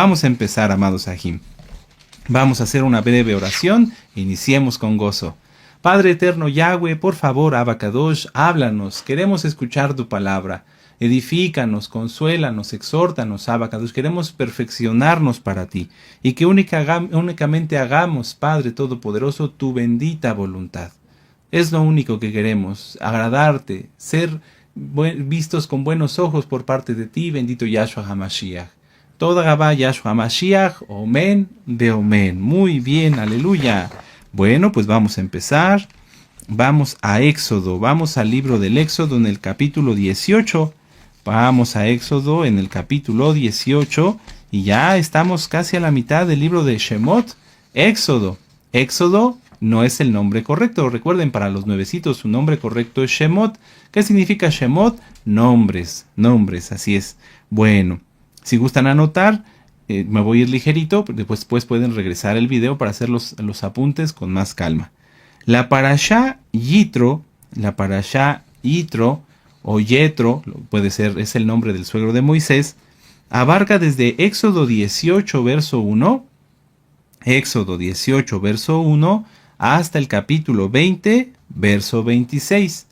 Vamos a empezar, amados Sahim. Vamos a hacer una breve oración. Iniciemos con gozo. Padre eterno Yahweh, por favor, Abacadosh, háblanos. Queremos escuchar tu palabra. Edifícanos, consuélanos, exhórtanos, Abacadosh. Queremos perfeccionarnos para ti. Y que únicamente hagamos, Padre Todopoderoso, tu bendita voluntad. Es lo único que queremos, agradarte, ser vistos con buenos ojos por parte de ti, bendito Yahshua HaMashiach. Toda Gabá Yahshua HaMashiach, Omen de Omen. Muy bien, aleluya. Bueno, pues vamos a empezar. Vamos a Éxodo, vamos al libro del Éxodo en el capítulo 18. Vamos a Éxodo en el capítulo 18 y ya estamos casi a la mitad del libro de Shemot. Éxodo. Éxodo no es el nombre correcto. Recuerden, para los nuevecitos su nombre correcto es Shemot. ¿Qué significa Shemot? Nombres, así es. Bueno, si gustan anotar, me voy a ir ligerito, después pueden regresar el video para hacer los apuntes con más calma. La parashá Yitro o Yetro, puede ser, es el nombre del suegro de Moisés, abarca desde Éxodo 18, verso 1, hasta el capítulo 20, verso 26.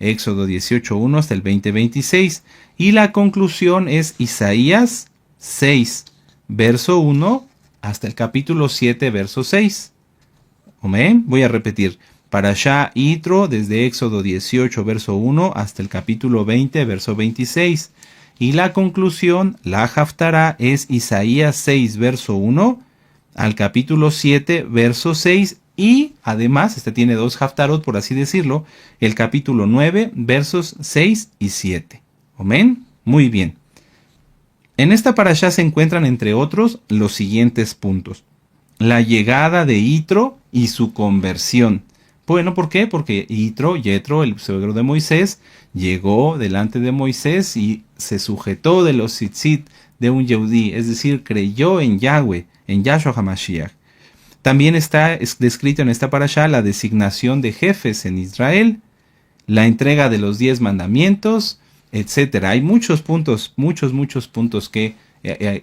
Éxodo 18, 1 hasta el 20, 26. Y la conclusión es Isaías 6, verso 1 hasta el capítulo 7, verso 6. Amén. Voy a repetir. Parashá Yitro desde Éxodo 18, verso 1 hasta el capítulo 20, verso 26. Y la conclusión, la Haftará, es Isaías 6, verso 1 al capítulo 7, verso 6. Y además, tiene dos Haftarot, por así decirlo, el capítulo 9, versos 6 y 7. Amén. Muy bien. En esta parashá se encuentran, entre otros, los siguientes puntos. La llegada de Yitro y su conversión. Bueno, ¿por qué? Porque Yetro, el suegro de Moisés, llegó delante de Moisés y se sujetó de los tzitzit de un Yehudí, es decir, creyó en Yahweh, en Yahshua HaMashiach. También está descrito en esta parashá la designación de jefes en Israel, la entrega de los 10 mandamientos, etc. Hay muchos puntos que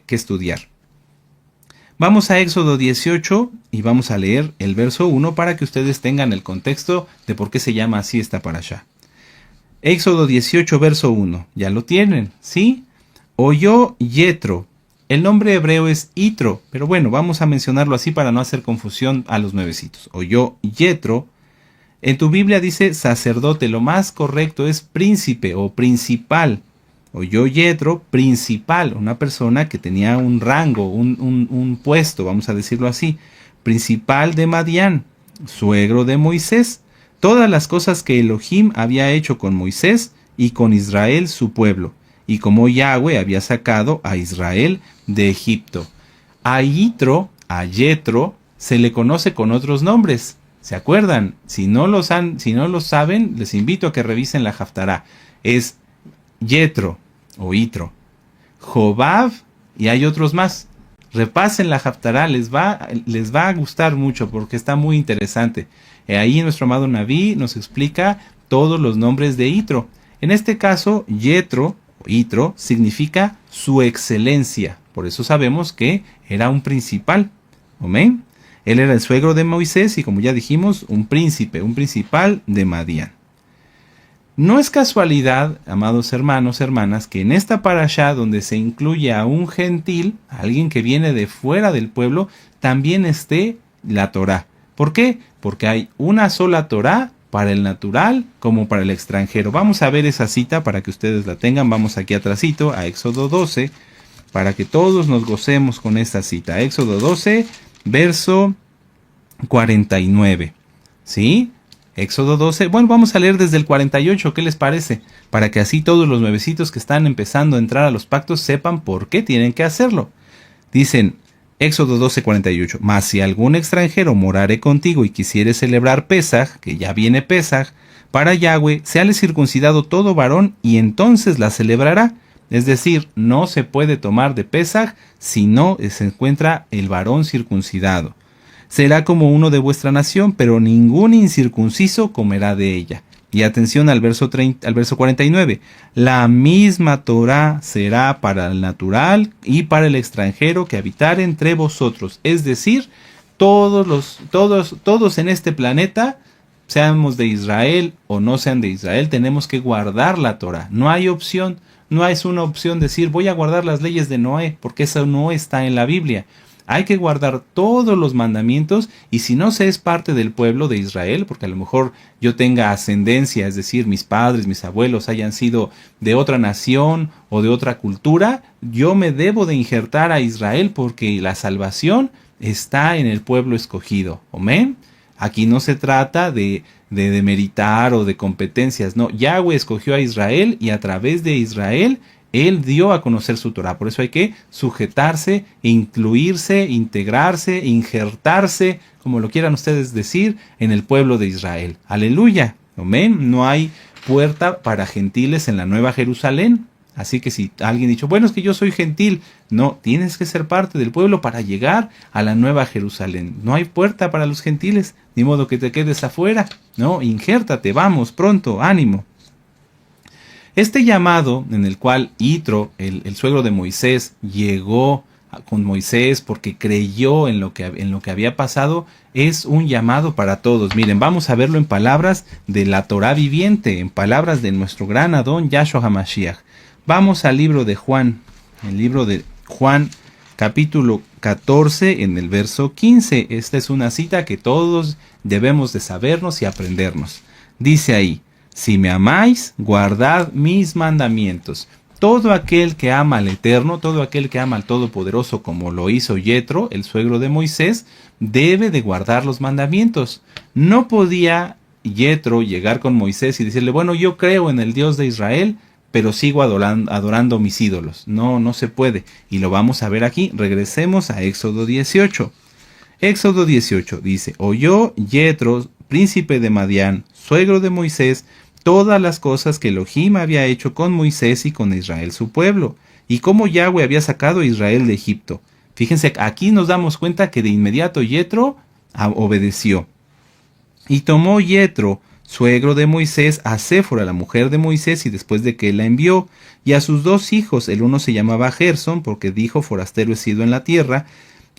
estudiar. Vamos a Éxodo 18 y vamos a leer el verso 1 para que ustedes tengan el contexto de por qué se llama así esta parashá. Éxodo 18, verso 1. ¿Ya lo tienen? ¿Sí? Oyó Yetro. El nombre hebreo es Yitro, pero bueno, vamos a mencionarlo así para no hacer confusión a los nuevecitos. Oyó Yetro. En tu Biblia dice sacerdote, lo más correcto es príncipe o principal. Oyó Yetro, principal, una persona que tenía un rango, un puesto, vamos a decirlo así, principal de Madián, suegro de Moisés, todas las cosas que Elohim había hecho con Moisés y con Israel su pueblo, y como Yahweh había sacado a Israel de Egipto. A Yitro, a Yetro, se le conoce con otros nombres. ¿Se acuerdan? Si no lo saben, les invito a que revisen la Haftará. Es Yetro o Yitro, Jobab, y hay otros más. Repasen la Haftará, les va a gustar mucho porque está muy interesante. Ahí nuestro amado Naví nos explica todos los nombres de Yitro. En este caso, Yetro o Yitro significa su excelencia. Por eso sabemos que era un principal. Amén. Él era el suegro de Moisés y, como ya dijimos, un principal de Madián. No es casualidad, amados hermanos, hermanas, que en esta parashá donde se incluye a un gentil, a alguien que viene de fuera del pueblo, también esté la Torá. ¿Por qué? Porque hay una sola Torá para el natural como para el extranjero. Vamos a ver esa cita para que ustedes la tengan. Vamos aquí atrasito a Éxodo 12 para que todos nos gocemos con esta cita. Éxodo 12, verso 49. ¿Sí? Éxodo 12, bueno, vamos a leer desde el 48, ¿qué les parece? Para que así todos los nuevecitos que están empezando a entrar a los pactos sepan por qué tienen que hacerlo. Dicen, Éxodo 12, 48, mas si algún extranjero morare contigo y quisiere celebrar Pesaj, que ya viene Pesaj, para Yahweh, séale circuncidado todo varón y entonces la celebrará. Es decir, no se puede tomar de Pesaj si no se encuentra el varón circuncidado. Será como uno de vuestra nación, pero ningún incircunciso comerá de ella. Y atención al verso 49. La misma Torá será para el natural y para el extranjero que habitar entre vosotros. Es decir, todos en este planeta, seamos de Israel o no sean de Israel, tenemos que guardar la Torá. No hay opción, no es una opción decir voy a guardar las leyes de Noé, porque eso no está en la Biblia. Hay que guardar todos los mandamientos, y si no se es parte del pueblo de Israel, porque a lo mejor yo tenga ascendencia, es decir, mis padres, mis abuelos hayan sido de otra nación o de otra cultura, yo me debo de injertar a Israel porque la salvación está en el pueblo escogido. Amén. Aquí no se trata de demeritar o de competencias, no. Yahweh escogió a Israel y a través de Israel Él dio a conocer su Torah. Por eso hay que sujetarse, incluirse, integrarse, injertarse, como lo quieran ustedes decir, en el pueblo de Israel. Aleluya. Amén. No hay puerta para gentiles en la Nueva Jerusalén. Así que si alguien ha dicho, bueno, es que yo soy gentil, no, tienes que ser parte del pueblo para llegar a la Nueva Jerusalén. No hay puerta para los gentiles, ni modo que te quedes afuera. No, injértate, vamos, pronto, ánimo. Este llamado en el cual Yitro, el suegro de Moisés, llegó con Moisés porque creyó en lo que había pasado, es un llamado para todos. Miren, vamos a verlo en palabras de la Torá viviente, en palabras de nuestro gran Adón Yahshua HaMashiach. Vamos al libro de Juan, el libro de Juan, capítulo 14, en el verso 15. Esta es una cita que todos debemos de sabernos y aprendernos. Dice ahí: si me amáis, guardad mis mandamientos. Todo aquel que ama al Eterno, todo aquel que ama al Todopoderoso, como lo hizo Yetro, el suegro de Moisés, debe de guardar los mandamientos. No podía Yetro llegar con Moisés y decirle, bueno, yo creo en el Dios de Israel, pero sigo adorando mis ídolos. No, no se puede. Y lo vamos a ver aquí. Regresemos a Éxodo 18. Éxodo 18 dice: oyó Yetro, príncipe de Madián, suegro de Moisés, todas las cosas que Elohim había hecho con Moisés y con Israel su pueblo, y cómo Yahweh había sacado a Israel de Egipto. Fíjense, aquí nos damos cuenta que de inmediato Yetro obedeció. Y tomó Yetro, suegro de Moisés, a Séfora, la mujer de Moisés, y después de que él la envió, y a sus dos hijos, el uno se llamaba Gerson, porque dijo, forastero he sido en la tierra,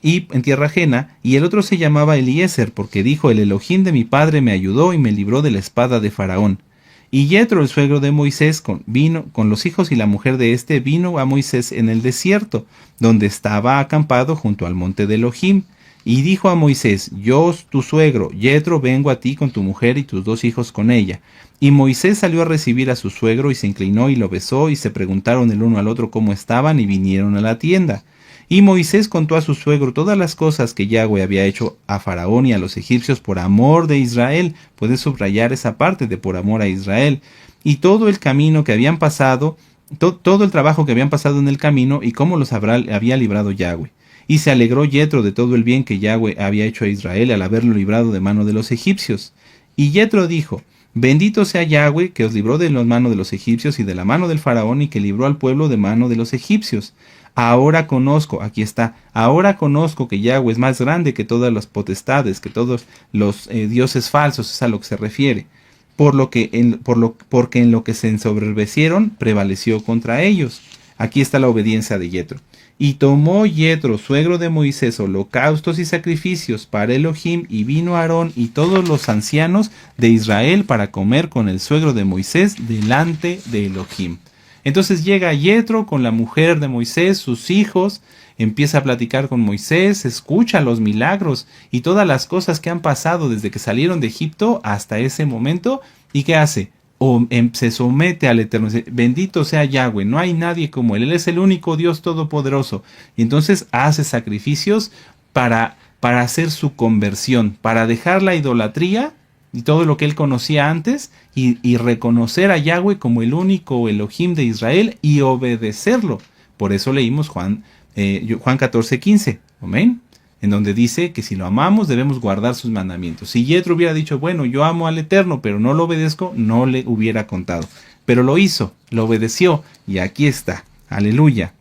y en tierra ajena, y el otro se llamaba Eliezer, porque dijo, el Elohim de mi padre me ayudó y me libró de la espada de Faraón. Y Yetro, el suegro de Moisés, vino con los hijos y la mujer de éste, vino a Moisés en el desierto, donde estaba acampado junto al monte de Elohim. Y dijo a Moisés, yo, tu suegro, Yetro, vengo a ti con tu mujer y tus dos hijos con ella. Y Moisés salió a recibir a su suegro y se inclinó y lo besó, y se preguntaron el uno al otro cómo estaban, y vinieron a la tienda. Y Moisés contó a su suegro todas las cosas que Yahweh había hecho a Faraón y a los egipcios por amor de Israel. Puedes subrayar esa parte de por amor a Israel. Y todo el camino que habían pasado, todo el trabajo que habían pasado en el camino, y cómo los había librado Yahweh. Y se alegró Yetro de todo el bien que Yahweh había hecho a Israel al haberlo librado de mano de los egipcios. Y Yetro dijo, bendito sea Yahweh, que os libró de la mano de los egipcios y de la mano del faraón, y que libró al pueblo de mano de los egipcios. Ahora conozco, aquí está, ahora conozco que Yahweh es más grande que todas las potestades, que todos los dioses falsos, es a lo que se refiere. Porque en lo que se ensoberbecieron, prevaleció contra ellos. Aquí está la obediencia de Yetro. Y tomó Yetro, suegro de Moisés, holocaustos y sacrificios para Elohim, y vino Aarón y todos los ancianos de Israel para comer con el suegro de Moisés delante de Elohim. Entonces llega Yetro con la mujer de Moisés, sus hijos, empieza a platicar con Moisés, escucha los milagros y todas las cosas que han pasado desde que salieron de Egipto hasta ese momento. ¿Y qué hace? Se somete al Eterno. Bendito sea Yahweh, no hay nadie como Él es el único Dios todopoderoso. Y entonces hace sacrificios para hacer su conversión, para dejar la idolatría y todo lo que él conocía antes, y reconocer a Yahweh como el único Elohim de Israel y obedecerlo. Por eso leímos Juan 14:15, amén, en donde dice que si lo amamos debemos guardar sus mandamientos. Si Yetro hubiera dicho, bueno, yo amo al Eterno, pero no lo obedezco, no le hubiera contado. Pero lo hizo, lo obedeció, y aquí está. Aleluya.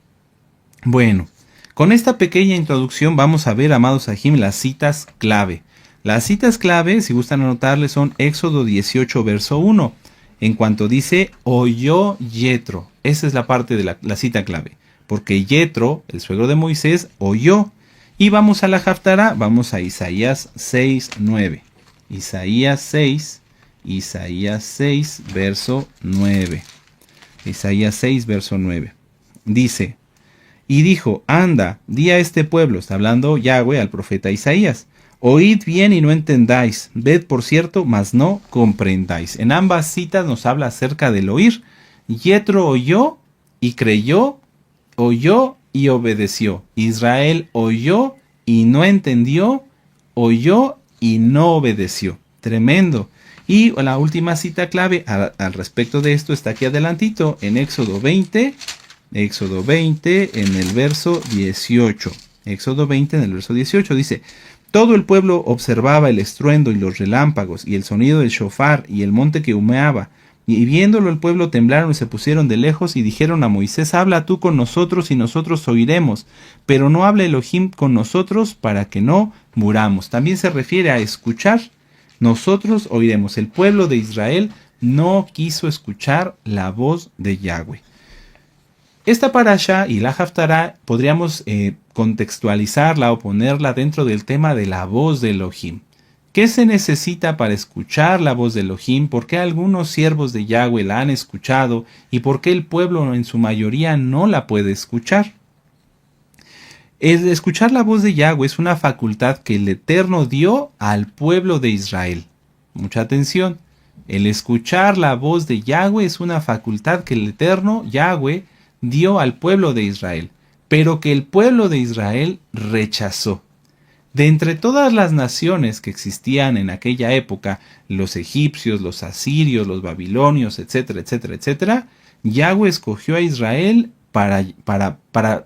Bueno, con esta pequeña introducción vamos a ver, amados Ajim, las citas clave. Las citas clave, si gustan anotarle, son Éxodo 18, verso 1. En cuanto dice, oyó Yetro. Esa es la parte de la cita clave. Porque Yetro, el suegro de Moisés, oyó. Y vamos a la Haftará, vamos a Isaías 6, 9. Isaías 6, verso 9. Isaías 6, verso 9. Dice, y dijo, anda, di a este pueblo, está hablando Yahweh al profeta Isaías, oíd bien y no entendáis, ved por cierto, mas no comprendáis. En ambas citas nos habla acerca del oír. Yetro oyó y creyó, oyó y obedeció. Israel oyó y no entendió, oyó y no obedeció. Tremendo. Y la última cita clave al respecto de esto está aquí adelantito en Éxodo 20 en el verso 18. Éxodo 20 en el verso 18 dice, todo el pueblo observaba el estruendo y los relámpagos y el sonido del shofar y el monte que humeaba. Y viéndolo el pueblo temblaron y se pusieron de lejos y dijeron a Moisés, habla tú con nosotros y nosotros oiremos, pero no hable Elohim con nosotros para que no muramos. También se refiere a escuchar. Nosotros oiremos. El pueblo de Israel no quiso escuchar la voz de Yahweh. Esta parasha y la Haftará podríamos contextualizarla o ponerla dentro del tema de la voz de Elohim. ¿Qué se necesita para escuchar la voz de Elohim? ¿Por qué algunos siervos de Yahweh la han escuchado y por qué el pueblo en su mayoría no la puede escuchar? El escuchar la voz de Yahweh es una facultad que el Eterno dio al pueblo de Israel. Mucha atención. El escuchar la voz de Yahweh es una facultad que el Eterno, Yahweh, dio al pueblo de Israel, pero que el pueblo de Israel rechazó. De entre todas las naciones que existían en aquella época, los egipcios, los asirios, los babilonios, etcétera, etcétera, etcétera, Yahweh escogió a Israel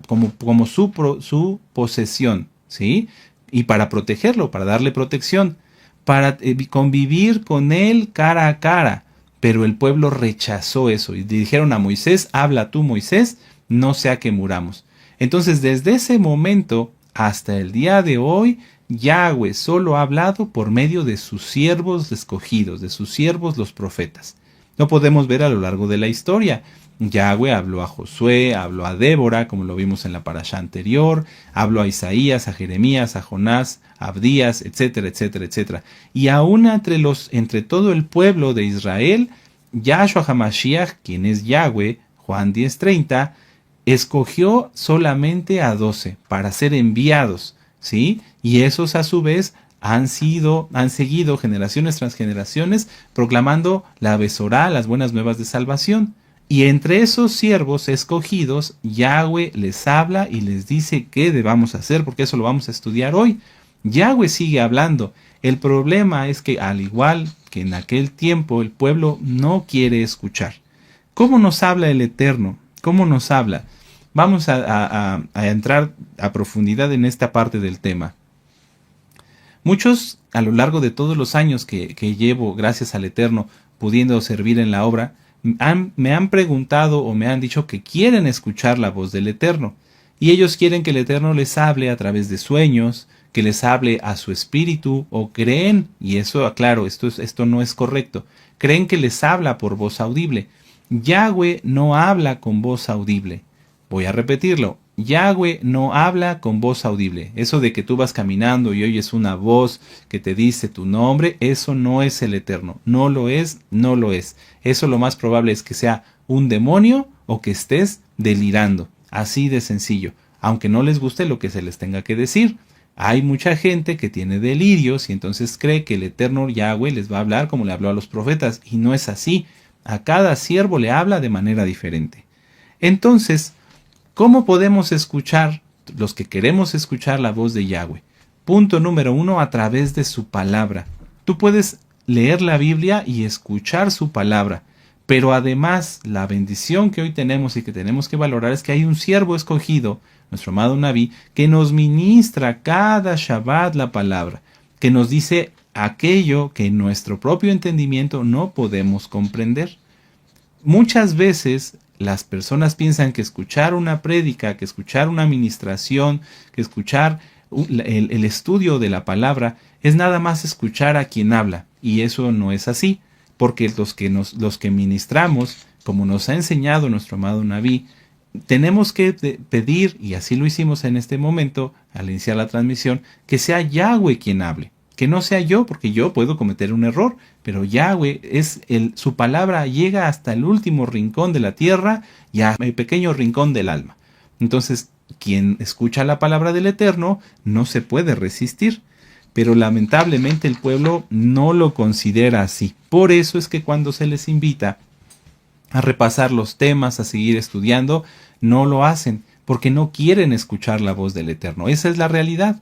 como su posesión, ¿sí? Y para protegerlo, para darle protección, para convivir con él cara a cara. Pero el pueblo rechazó eso y dijeron a Moisés, habla tú Moisés, no sea que muramos. Entonces desde ese momento hasta el día de hoy, Yahweh solo ha hablado por medio de sus siervos escogidos, de sus siervos los profetas. Lo podemos ver a lo largo de la historia. Yahweh habló a Josué, habló a Débora, como lo vimos en la parashá anterior, habló a Isaías, a Jeremías, a Jonás, a Abdías, etcétera, etcétera, etcétera. Y aún entre todo el pueblo de Israel, Yahshua HaMashiach, quien es Yahweh, Juan 10:30, escogió solamente a 12 para ser enviados, ¿sí? Y esos a su vez han seguido generaciones tras generaciones proclamando la Besorá, las buenas nuevas de salvación. Y entre esos siervos escogidos, Yahweh les habla y les dice qué debamos hacer, porque eso lo vamos a estudiar hoy. Yahweh sigue hablando. El problema es que, al igual que en aquel tiempo, el pueblo no quiere escuchar. ¿Cómo nos habla el Eterno? ¿Cómo nos habla? Vamos a entrar a profundidad en esta parte del tema. Muchos, a lo largo de todos los años que llevo, gracias al Eterno, pudiendo servir en la obra, me han preguntado o me han dicho que quieren escuchar la voz del Eterno. Y ellos quieren que el Eterno les hable a través de sueños, que les hable a su espíritu, o creen, y eso, aclaro, esto no es correcto, creen que les habla por voz audible. Yahweh no habla con voz audible. Voy a repetirlo. Yahweh no habla con voz audible. Eso de que tú vas caminando y oyes una voz que te dice tu nombre, eso no es el Eterno. No lo es, no lo es. Eso lo más probable es que sea un demonio o que estés delirando. Así de sencillo. Aunque no les guste lo que se les tenga que decir. Hay mucha gente que tiene delirios y entonces cree que el Eterno Yahweh les va a hablar como le habló a los profetas. Y no es así. A cada siervo le habla de manera diferente. Entonces, ¿cómo podemos escuchar, los que queremos escuchar la voz de Yahweh? Punto número 1, a través de su palabra. Tú puedes leer la Biblia y escuchar su palabra, pero además la bendición que hoy tenemos y que tenemos que valorar es que hay un siervo escogido, nuestro amado Naví, que nos ministra cada Shabbat la palabra, que nos dice aquello que en nuestro propio entendimiento no podemos comprender. Muchas veces las personas piensan que escuchar una prédica, que escuchar una ministración, que escuchar el estudio de la palabra es nada más escuchar a quien habla, y eso no es así, porque los que ministramos, como nos ha enseñado nuestro amado Naví, tenemos que pedir, y así lo hicimos en este momento, al iniciar la transmisión, que sea Yahweh quien hable, que no sea yo, porque yo puedo cometer un error, pero Yahweh su palabra llega hasta el último rincón de la tierra y a el pequeño rincón del alma. Entonces, quien escucha la palabra del Eterno no se puede resistir, pero lamentablemente el pueblo no lo considera así. Por eso es que cuando se les invita a repasar los temas, a seguir estudiando, no lo hacen, porque no quieren escuchar la voz del Eterno. Esa es la realidad.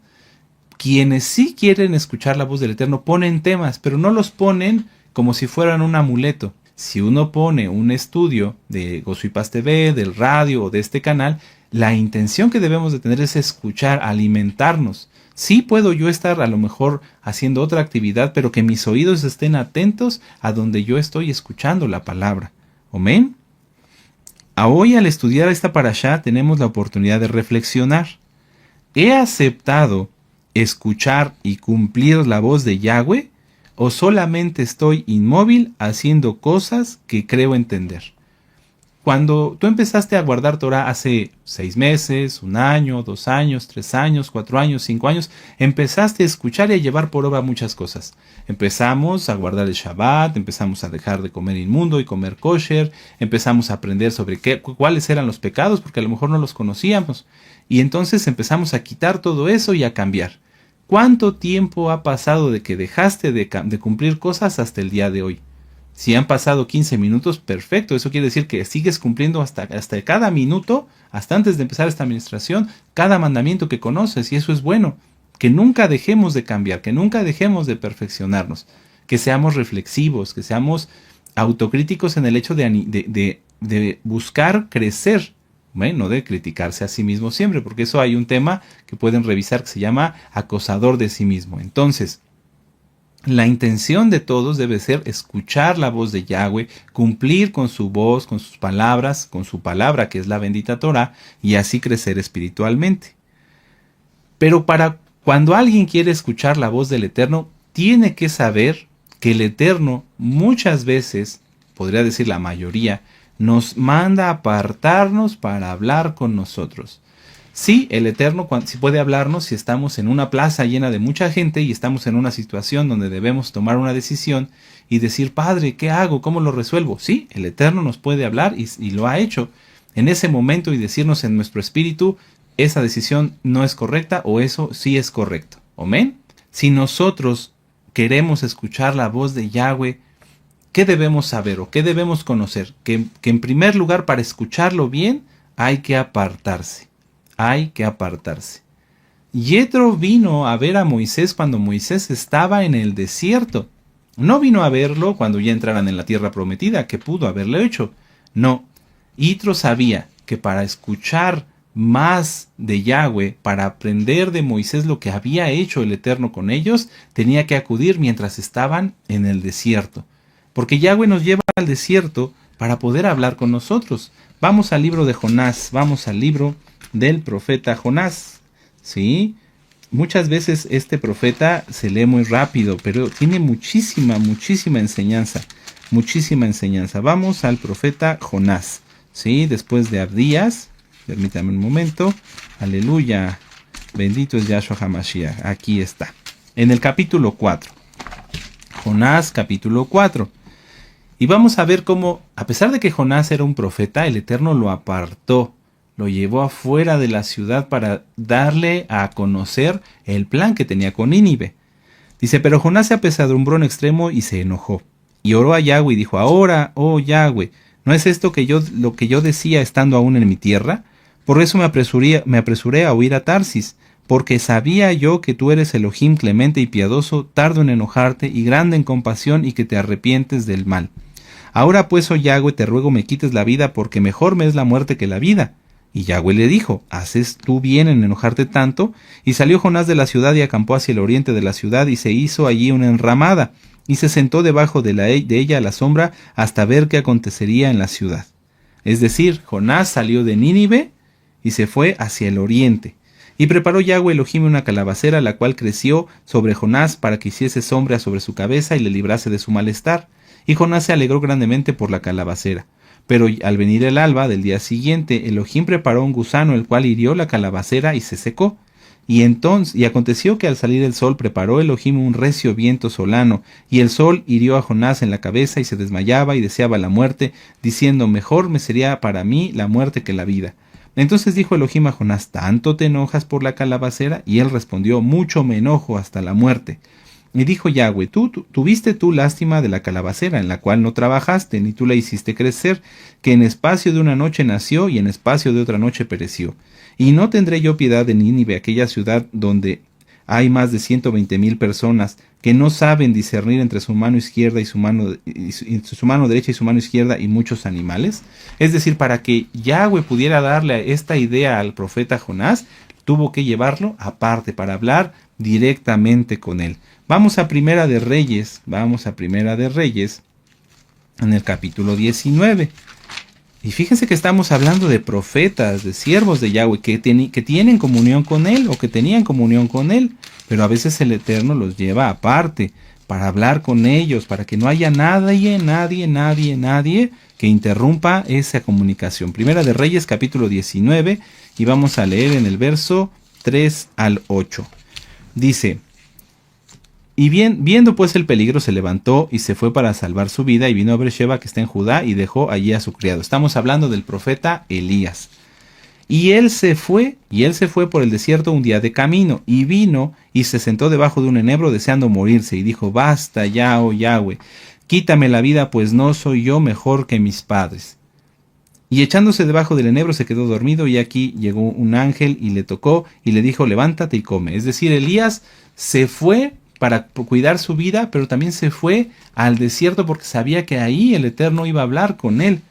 Quienes sí quieren escuchar la voz del Eterno ponen temas, pero no los ponen como si fueran un amuleto. Si uno pone un estudio de Gozo y Paz TV, del radio o de este canal, la intención que debemos de tener es escuchar, alimentarnos. Sí puedo yo estar a lo mejor haciendo otra actividad, pero que mis oídos estén atentos a donde yo estoy escuchando la palabra. Amén. Hoy al estudiar esta parashá tenemos la oportunidad de reflexionar. ¿He aceptado escuchar y cumplir la voz de Yahweh o solamente estoy inmóvil haciendo cosas que creo entender? Cuando tú empezaste a guardar Torah hace 6 meses, 1 año, 2 años, 3 años, 4 años, 5 años, empezaste a escuchar y a llevar por obra muchas cosas. Empezamos a guardar el Shabbat, empezamos a dejar de comer inmundo y comer kosher, empezamos a aprender sobre cuáles eran los pecados, porque a lo mejor no los conocíamos. Y entonces empezamos a quitar todo eso y a cambiar. ¿Cuánto tiempo ha pasado de que dejaste de cumplir cosas hasta el día de hoy? Si han pasado 15 minutos, perfecto. Eso quiere decir que sigues cumpliendo hasta cada minuto, hasta antes de empezar esta administración, cada mandamiento que conoces, y eso es bueno. Que nunca dejemos de cambiar, que nunca dejemos de perfeccionarnos, que seamos reflexivos, que seamos autocríticos en el hecho de buscar crecer, no de criticarse a sí mismo siempre, porque eso hay un tema que pueden revisar que se llama acosador de sí mismo. Entonces, la intención de todos debe ser escuchar la voz de Yahweh, cumplir con su voz, con sus palabras, con su palabra que es la bendita Torah, y así crecer espiritualmente. Pero cuando alguien quiere escuchar la voz del Eterno, tiene que saber que el Eterno muchas veces, podría decir la mayoría, nos manda a apartarnos para hablar con nosotros. Sí, el Eterno sí puede hablarnos si estamos en una plaza llena de mucha gente y estamos en una situación donde debemos tomar una decisión y decir, Padre, ¿qué hago? ¿Cómo lo resuelvo? Sí, el Eterno nos puede hablar y lo ha hecho en ese momento y decirnos en nuestro espíritu, esa decisión no es correcta o eso sí es correcto. ¿Amén? Si nosotros queremos escuchar la voz de Yahweh, ¿qué debemos saber o qué debemos conocer? Que en primer lugar, para escucharlo bien, hay que apartarse. Hay que apartarse. Yetro vino a ver a Moisés cuando Moisés estaba en el desierto. No vino a verlo cuando ya entraran en la tierra prometida, que pudo haberlo hecho. No. Yitro sabía que para escuchar más de Yahweh, para aprender de Moisés lo que había hecho el Eterno con ellos, tenía que acudir mientras estaban en el desierto. Porque Yahweh nos lleva al desierto para poder hablar con nosotros. Vamos al libro de Jonás, vamos al libro del profeta Jonás. ¿Sí? Muchas veces este profeta se lee muy rápido, pero tiene muchísima enseñanza. Muchísima enseñanza. Vamos al profeta Jonás. ¿Sí? Después de Abdías. Permítame un momento. Aleluya. Bendito es Yahshua HaMashiach. Aquí está. En el capítulo 4. Jonás capítulo 4. Y vamos a ver cómo, a pesar de que Jonás era un profeta, el Eterno lo apartó, lo llevó afuera de la ciudad para darle a conocer el plan que tenía con Nínive. Dice, pero Jonás se apesadumbró en extremo y se enojó. Y oró a Yahweh y dijo, ahora, oh Yahweh, ¿no es esto lo que yo decía estando aún en mi tierra? Por eso me apresuré a huir a Tarsis, porque sabía yo que tú eres Elohim clemente y piadoso, tardo en enojarte y grande en compasión y que te arrepientes del mal. Ahora pues, oh Yahweh, te ruego me quites la vida, porque mejor me es la muerte que la vida. Y Yahweh le dijo, ¿haces tú bien en enojarte tanto? Y salió Jonás de la ciudad y acampó hacia el oriente de la ciudad y se hizo allí una enramada, y se sentó debajo de ella a la sombra hasta ver qué acontecería en la ciudad. Es decir, Jonás salió de Nínive y se fue hacia el oriente. Y preparó Yahweh Elohim una calabacera, la cual creció sobre Jonás para que hiciese sombra sobre su cabeza y le librase de su malestar. Y Jonás se alegró grandemente por la calabacera. Pero al venir el alba del día siguiente, Elohim preparó un gusano, el cual hirió la calabacera y se secó. Y aconteció que al salir el sol preparó Elohim un recio viento solano, y el sol hirió a Jonás en la cabeza y se desmayaba y deseaba la muerte, diciendo: mejor me sería para mí la muerte que la vida. Entonces dijo Elohim a Jonás: ¿tanto te enojas por la calabacera? Y él respondió: mucho me enojo hasta la muerte. Y dijo Yahweh: tuviste tú lástima de la calabacera, en la cual no trabajaste, ni tú la hiciste crecer, que en espacio de una noche nació y en espacio de otra noche pereció. Y no tendré yo piedad de Nínive, aquella ciudad donde hay más de 120,000 personas que no saben discernir entre su mano izquierda y su mano derecha y su mano izquierda, y muchos animales. Es decir, para que Yahweh pudiera darle esta idea al profeta Jonás, tuvo que llevarlo aparte para hablar directamente con él. Vamos a Primera de Reyes, en el capítulo 19. Y fíjense que estamos hablando de profetas, de siervos de Yahweh, que tienen comunión con Él, o que tenían comunión con Él, pero a veces el Eterno los lleva aparte, para hablar con ellos, para que no haya nadie que interrumpa esa comunicación. Primera de Reyes, capítulo 19, y vamos a leer en el verso 3 al 8. Dice: y viendo pues el peligro, se levantó y se fue para salvar su vida, y vino a Beersheba, que está en Judá, y dejó allí a su criado. Estamos hablando del profeta Elías. Y él se fue por el desierto un día de camino, y vino y se sentó debajo de un enebro deseando morirse, y dijo: basta ya, oh Yahweh, quítame la vida, pues no soy yo mejor que mis padres. Y echándose debajo del enebro se quedó dormido, y aquí llegó un ángel y le tocó y le dijo: levántate y come. Es decir, Elías se fue para cuidar su vida, pero también se fue al desierto porque sabía que ahí el Eterno iba a hablar con él.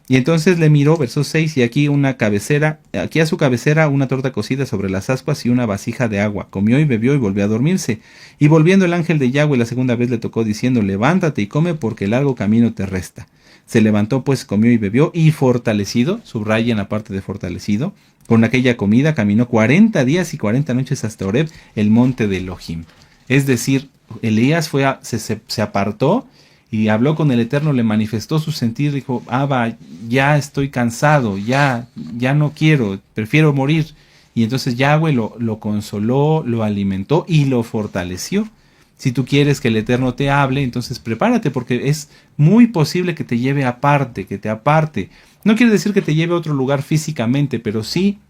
Y entonces le miró, verso 6, y aquí a su cabecera una torta cocida sobre las ascuas y una vasija de agua. Comió y bebió y volvió a dormirse. Y volviendo el ángel de Yahweh la segunda vez le tocó, diciendo: levántate y come, porque largo camino te resta. Se levantó pues, comió y bebió, y fortalecido, subraya en la parte de fortalecido, con aquella comida caminó 40 días y 40 noches hasta Horeb, el monte de Elohim. Es decir, Elías se apartó y habló con el Eterno, le manifestó su sentir, dijo: Abba, ya estoy cansado, ya no quiero, prefiero morir. Y entonces Yahweh lo consoló, lo alimentó y lo fortaleció. Si tú quieres que el Eterno te hable, entonces prepárate, porque es muy posible que te lleve aparte, que te aparte. No quiere decir que te lleve a otro lugar físicamente, pero sí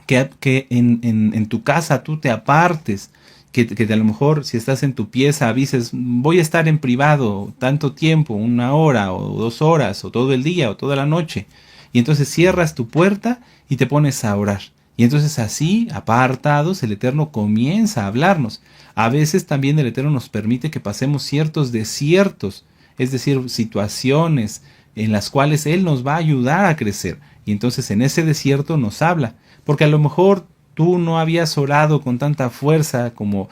que en tu casa tú te apartes. Que a lo mejor, si estás en tu pieza, avises: voy a estar en privado tanto tiempo, 1 hora o 2 horas, o todo el día o toda la noche. Y entonces cierras tu puerta y te pones a orar. Y entonces así, apartados, el Eterno comienza a hablarnos. A veces también el Eterno nos permite que pasemos ciertos desiertos, es decir, situaciones en las cuales Él nos va a ayudar a crecer. Y entonces en ese desierto nos habla, porque a lo mejor tú no habías orado con tanta fuerza como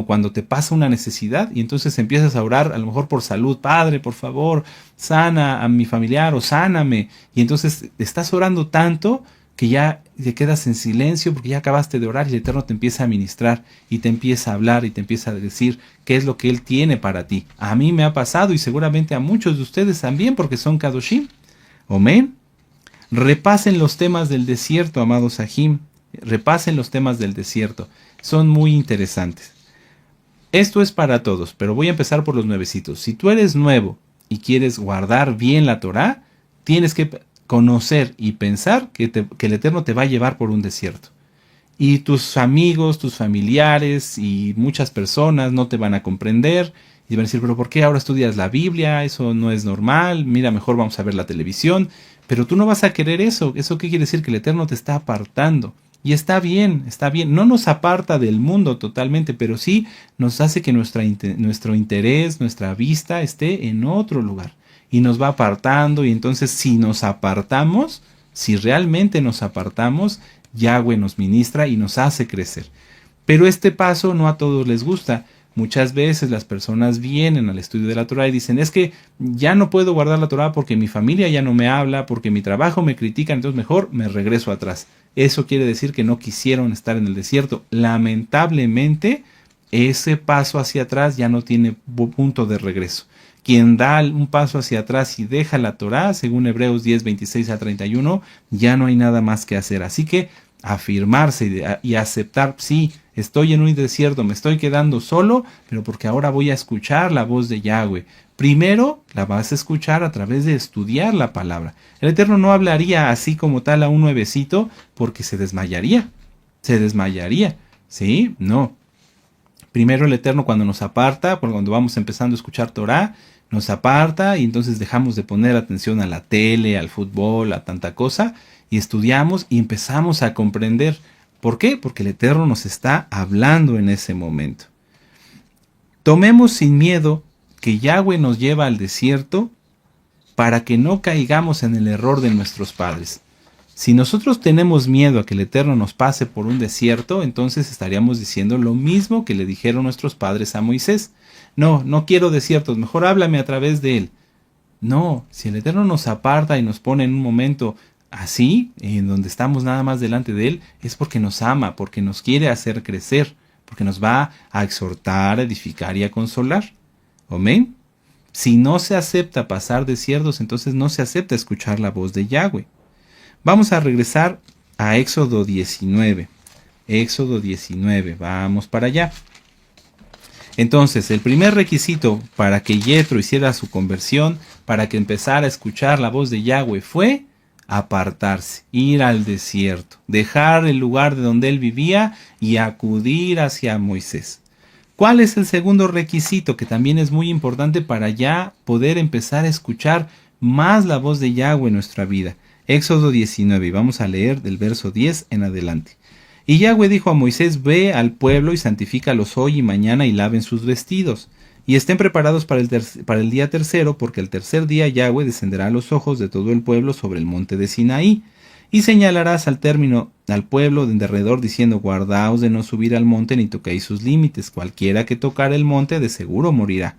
cuando te pasa una necesidad, y entonces empiezas a orar a lo mejor por salud: Padre, por favor, sana a mi familiar, o sáname. Y entonces estás orando tanto que ya te quedas en silencio porque ya acabaste de orar, y el Eterno te empieza a ministrar y te empieza a hablar y te empieza a decir qué es lo que Él tiene para ti. A mí me ha pasado, y seguramente a muchos de ustedes también, porque son Kadoshim. Amén. Repasen los temas del desierto, amados Ajim. Repasen los temas del desierto, son muy interesantes. Esto es para todos, pero voy a empezar por los nuevecitos. Si tú eres nuevo y quieres guardar bien la Torá, tienes que conocer y pensar que el Eterno te va a llevar por un desierto. Y tus amigos, tus familiares y muchas personas no te van a comprender y van a decir: pero ¿por qué ahora estudias la Biblia? Eso no es normal, mira, mejor vamos a ver la televisión. Pero tú no vas a querer eso. ¿Eso qué quiere decir? Que el Eterno te está apartando. Y está bien, no nos aparta del mundo totalmente, pero sí nos hace que nuestro interés, nuestra vista esté en otro lugar. Y nos va apartando, y entonces si realmente nos apartamos, Yahweh nos ministra y nos hace crecer. Pero este paso no a todos les gusta. Muchas veces las personas vienen al estudio de la Torah y dicen, es que ya no puedo guardar la Torah porque mi familia ya no me habla, porque mi trabajo me critica, entonces mejor me regreso atrás. Eso quiere decir que no quisieron estar en el desierto. Lamentablemente, ese paso hacia atrás ya no tiene punto de regreso. Quien da un paso hacia atrás y deja la Torá, según Hebreos 10, 26 a 31, ya no hay nada más que hacer. Así que afirmarse y aceptar, sí, estoy en un desierto, me estoy quedando solo, pero porque ahora voy a escuchar la voz de Yahweh. Primero la vas a escuchar a través de estudiar la palabra. El Eterno no hablaría así como tal a un nuevecito porque se desmayaría. Se desmayaría. ¿Sí? No. Primero el Eterno cuando nos aparta, cuando vamos empezando a escuchar Torah, nos aparta y entonces dejamos de poner atención a la tele, al fútbol, a tanta cosa y estudiamos y empezamos a comprender. ¿Por qué? Porque el Eterno nos está hablando en ese momento. Tomemos sin miedo que Yahweh nos lleva al desierto para que no caigamos en el error de nuestros padres. Si nosotros tenemos miedo a que el Eterno nos pase por un desierto, entonces estaríamos diciendo lo mismo que le dijeron nuestros padres a Moisés. No, no quiero desiertos, mejor háblame a través de él. No, si el Eterno nos aparta y nos pone en un momento así, en donde estamos nada más delante de él, es porque nos ama, porque nos quiere hacer crecer, porque nos va a exhortar, a edificar y a consolar. Amén. Si no se acepta pasar desiertos, entonces no se acepta escuchar la voz de Yahweh. Vamos a regresar a Éxodo 19. Éxodo 19, vamos para allá. Entonces, el primer requisito para que Yetro hiciera su conversión, para que empezara a escuchar la voz de Yahweh, fue apartarse, ir al desierto, dejar el lugar de donde él vivía y acudir hacia Moisés. ¿Cuál es el segundo requisito que también es muy importante para ya poder empezar a escuchar más la voz de Yahweh en nuestra vida? Éxodo 19, y vamos a leer del verso 10 en adelante. Y Yahweh dijo a Moisés, ve al pueblo y santifícalos hoy y mañana y laven sus vestidos, y estén preparados para el día tercero, porque el tercer día Yahweh descenderá a los ojos de todo el pueblo sobre el monte de Sinaí, y señalarás al término al pueblo de alrededor diciendo, guardaos de no subir al monte ni toquéis sus límites, cualquiera que tocar el monte de seguro morirá.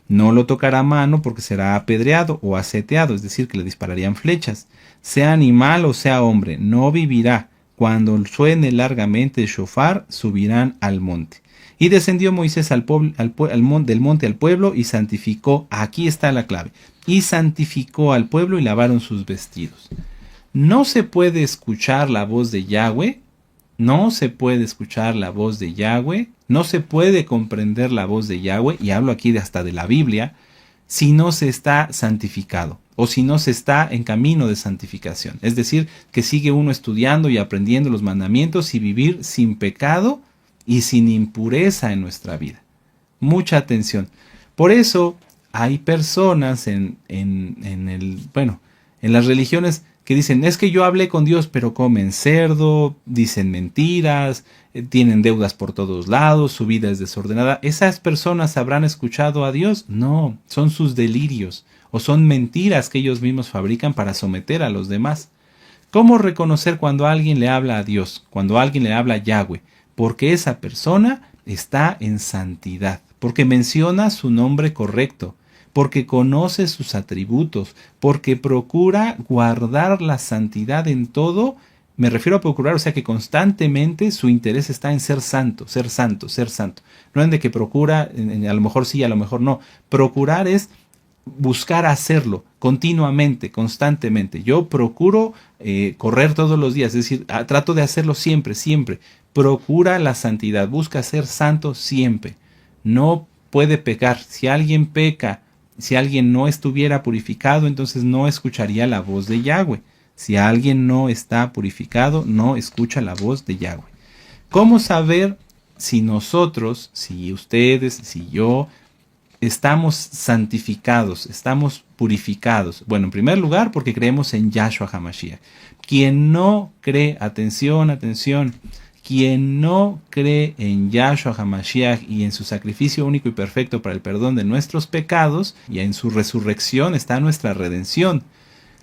No lo tocará a mano porque será apedreado o aseteado, es decir, que le dispararían flechas. Sea animal o sea hombre, no vivirá. Cuando suene largamente el shofar, subirán al monte. Y descendió Moisés del monte al pueblo y santificó, aquí está la clave, y santificó al pueblo y lavaron sus vestidos. No se puede escuchar la voz de Yahweh, no se puede escuchar la voz de Yahweh, no se puede comprender la voz de Yahweh, y hablo aquí hasta de la Biblia, si no se está santificado o si no se está en camino de santificación. Es decir, que sigue uno estudiando y aprendiendo los mandamientos y vivir sin pecado y sin impureza en nuestra vida. Mucha atención. Por eso hay personas en las religiones que dicen, es que yo hablé con Dios, pero comen cerdo, dicen mentiras, tienen deudas por todos lados, su vida es desordenada. ¿Esas personas habrán escuchado a Dios? No, son sus delirios o son mentiras que ellos mismos fabrican para someter a los demás. ¿Cómo reconocer cuando alguien le habla a Dios, cuando alguien le habla a Yahweh? Porque esa persona está en santidad, porque menciona su nombre correcto, porque conoce sus atributos, porque procura guardar la santidad en todo. Me refiero a procurar, o sea que constantemente su interés está en ser santo, ser santo, ser santo. No en de que procura, a lo mejor sí, a lo mejor no. Procurar es buscar hacerlo continuamente, constantemente. Yo procuro correr todos los días, es decir, trato de hacerlo siempre, siempre. Procura la santidad, busca ser santo siempre. No puede pecar. Si alguien peca, si alguien no estuviera purificado, entonces no escucharía la voz de Yahweh. Si alguien no está purificado, no escucha la voz de Yahweh. ¿Cómo saber si nosotros, si ustedes, si yo, estamos santificados, estamos purificados? Bueno, en primer lugar, porque creemos en Yahshua HaMashiach. Quien no cree, atención, quien no cree en Yahshua HaMashiach y en su sacrificio único y perfecto para el perdón de nuestros pecados, y en su resurrección está nuestra redención.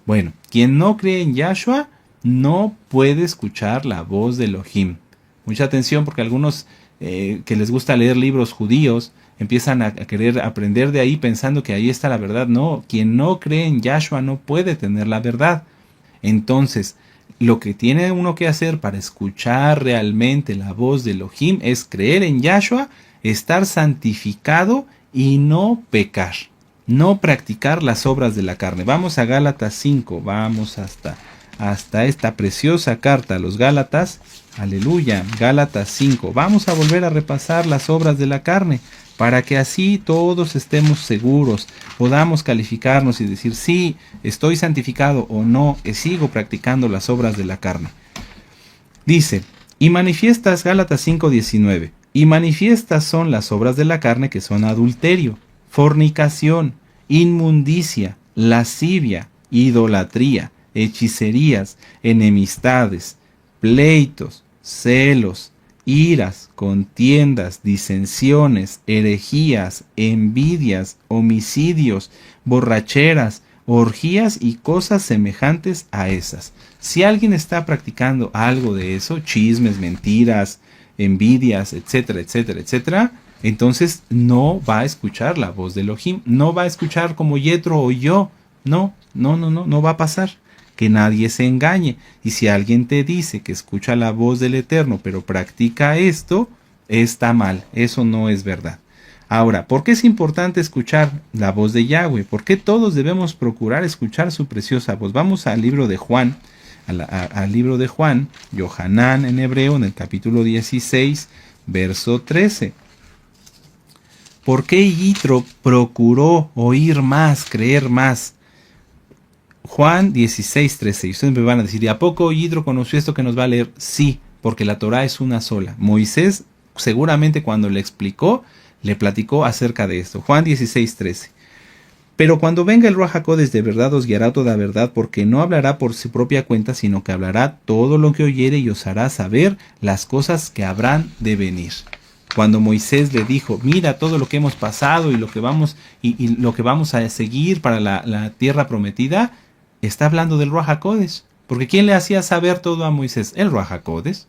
Bueno, quien no cree en Yahshua no puede escuchar la voz de Elohim. Mucha atención, porque algunos que les gusta leer libros judíos empiezan a querer aprender de ahí pensando que ahí está la verdad. No, quien no cree en Yahshua no puede tener la verdad. Entonces, lo que tiene uno que hacer para escuchar realmente la voz de Elohim es creer en Yahshua, estar santificado y no pecar, no practicar las obras de la carne. Vamos a Gálatas 5, vamos hasta esta preciosa carta a los Gálatas. Aleluya, Gálatas 5. Vamos a volver a repasar las obras de la carne, para que así todos estemos seguros, podamos calificarnos y decir, sí, estoy santificado o no, sigo practicando las obras de la carne. Dice, y manifiestas, Gálatas 5:19, y manifiestas son las obras de la carne, que son adulterio, fornicación, inmundicia, lascivia, idolatría, hechicerías, enemistades, pleitos, celos, iras, contiendas, disensiones, herejías, envidias, homicidios, borracheras, orgías y cosas semejantes a esas. Si alguien está practicando algo de eso, chismes, mentiras, envidias, etcétera, etcétera, etcétera, entonces no va a escuchar la voz de Elohim, no va a escuchar como Yetro o yo, no va a pasar. Que nadie se engañe. Y si alguien te dice que escucha la voz del Eterno, pero practica esto, está mal. Eso no es verdad. Ahora, ¿por qué es importante escuchar la voz de Yahweh? ¿Por qué todos debemos procurar escuchar su preciosa voz? Vamos al libro de Juan, al libro de Juan, Yohanan en hebreo, en el capítulo 16, verso 13. ¿Por qué Yitro procuró oír más, creer más? Juan 16:13. Y ustedes me van a decir, ¿y a poco Yitro conoció esto que nos va a leer? Sí, porque la Torah es una sola. Moisés seguramente cuando le explicó, le platicó acerca de esto. Juan 16:13. Pero cuando venga el Ruach HaKodesh de verdad os guiará toda verdad, porque no hablará por su propia cuenta, sino que hablará todo lo que oyere y os hará saber las cosas que habrán de venir. Cuando Moisés le dijo, mira todo lo que hemos pasado y lo que vamos, y lo que vamos a seguir para la tierra prometida, está hablando del Ruach HaKodesh. Porque ¿quién le hacía saber todo a Moisés? El Ruach HaKodesh.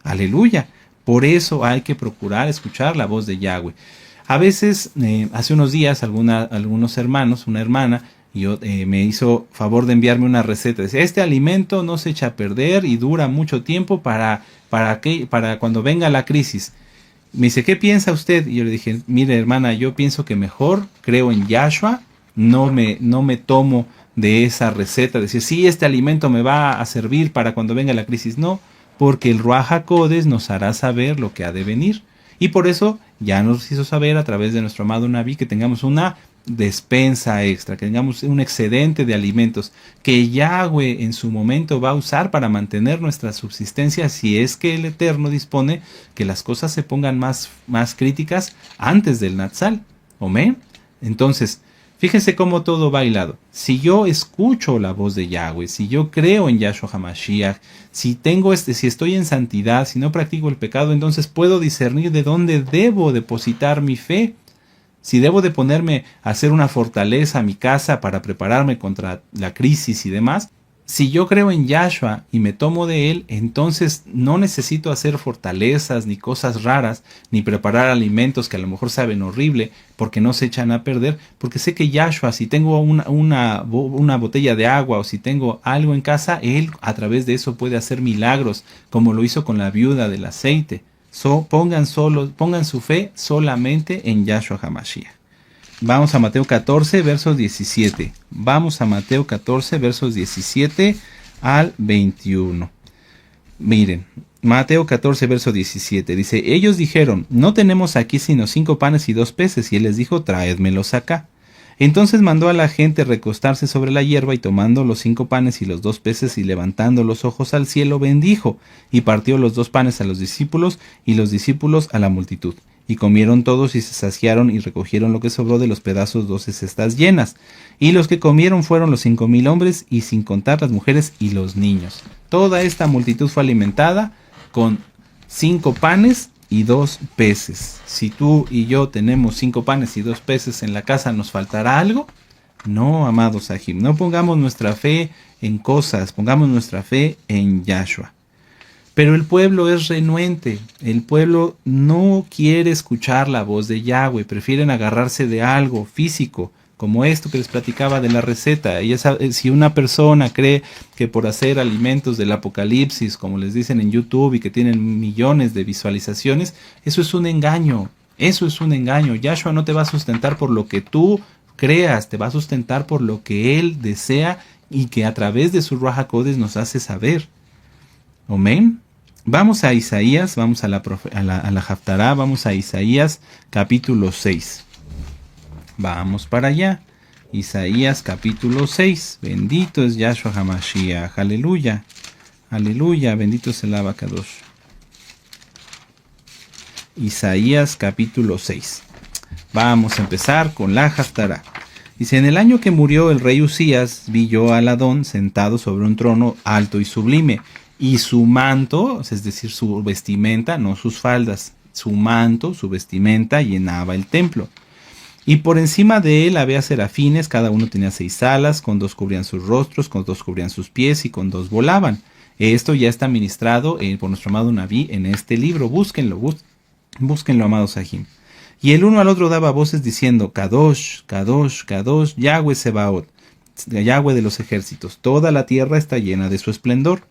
Aleluya. Por eso hay que procurar escuchar la voz de Yahweh. A veces, hace unos días, algunos hermanos, una hermana, me hizo favor de enviarme una receta. Decía, este alimento no se echa a perder y dura mucho tiempo para cuando venga la crisis. Me dice, ¿qué piensa usted? Y yo le dije, mire hermana, yo pienso que mejor creo en Yahshua, no me tomo de esa receta, decir, sí, este alimento me va a servir para cuando venga la crisis. No, porque el Ruach HaKodesh nos hará saber lo que ha de venir. Y por eso ya nos hizo saber a través de nuestro amado Naví que tengamos una despensa extra, que tengamos un excedente de alimentos que Yahweh en su momento va a usar para mantener nuestra subsistencia, si es que el Eterno dispone que las cosas se pongan más críticas antes del Natsal. Amén. Entonces, fíjense cómo todo va hilado. Si yo escucho la voz de Yahweh, si yo creo en Yahshua HaMashiach, si estoy en santidad, si no practico el pecado, entonces puedo discernir de dónde debo depositar mi fe. Si debo de ponerme a hacer una fortaleza a mi casa para prepararme contra la crisis y demás. Si yo creo en Yahshua y me tomo de él, entonces no necesito hacer fortalezas ni cosas raras, ni preparar alimentos que a lo mejor saben horrible, porque no se echan a perder, porque sé que Yahshua, si tengo una botella de agua o si tengo algo en casa, él a través de eso puede hacer milagros, como lo hizo con la viuda del aceite. Pongan su fe solamente en Yahshua HaMashiach. Vamos a Mateo 14, versos 17. Vamos a Mateo 14, versos 17 al 21. Miren, Mateo 14, verso 17. Dice, ellos dijeron, no tenemos aquí sino 5 panes y 2 peces. Y él les dijo, traédmelos acá. Entonces mandó a la gente recostarse sobre la hierba y tomando los 5 panes y los 2 peces y levantando los ojos al cielo, bendijo y partió los 2 panes a los discípulos y los discípulos a la multitud. Y comieron todos y se saciaron y recogieron lo que sobró de los pedazos 12 cestas llenas. Y los que comieron fueron los 5,000 hombres y sin contar las mujeres y los niños. Toda esta multitud fue alimentada con 5 panes y 2 peces. Si tú y yo tenemos 5 panes y 2 peces en la casa, ¿nos faltará algo? No, amados Sahim, no pongamos nuestra fe en cosas, pongamos nuestra fe en Yahshua. Pero el pueblo es renuente, el pueblo no quiere escuchar la voz de Yahweh, prefieren agarrarse de algo físico, como esto que les platicaba de la receta. Si una persona cree que por hacer alimentos del apocalipsis, como les dicen en YouTube y que tienen millones de visualizaciones, eso es un engaño, eso es un engaño. Yahshua no te va a sustentar por lo que tú creas, te va a sustentar por lo que Él desea y que a través de su Ruach HaKodesh nos hace saber. Amén. Vamos a Isaías, vamos a la Haftará, vamos a Isaías capítulo 6. Vamos para allá. Isaías capítulo 6. Bendito es Yahshua HaMashiach. Aleluya. Aleluya. Bendito es el Abacadosh. Isaías capítulo 6. Vamos a empezar con la Haftará. Dice, en el año que murió el rey Usías, vi yo al Adón sentado sobre un trono alto y sublime, y su manto, es decir, su vestimenta, no sus faldas, su manto, su vestimenta llenaba el templo. Y por encima de él había serafines, cada uno tenía 6 alas, con 2 cubrían sus rostros, con 2 cubrían sus pies y con 2 volaban. Esto ya está ministrado por nuestro amado Naví en este libro. Búsquenlo, búsquenlo, amados Sahim. Y el uno al otro daba voces diciendo, Kadosh, Kadosh, Kadosh, Yahweh Sebaot, Yahweh de los ejércitos, toda la tierra está llena de su esplendor.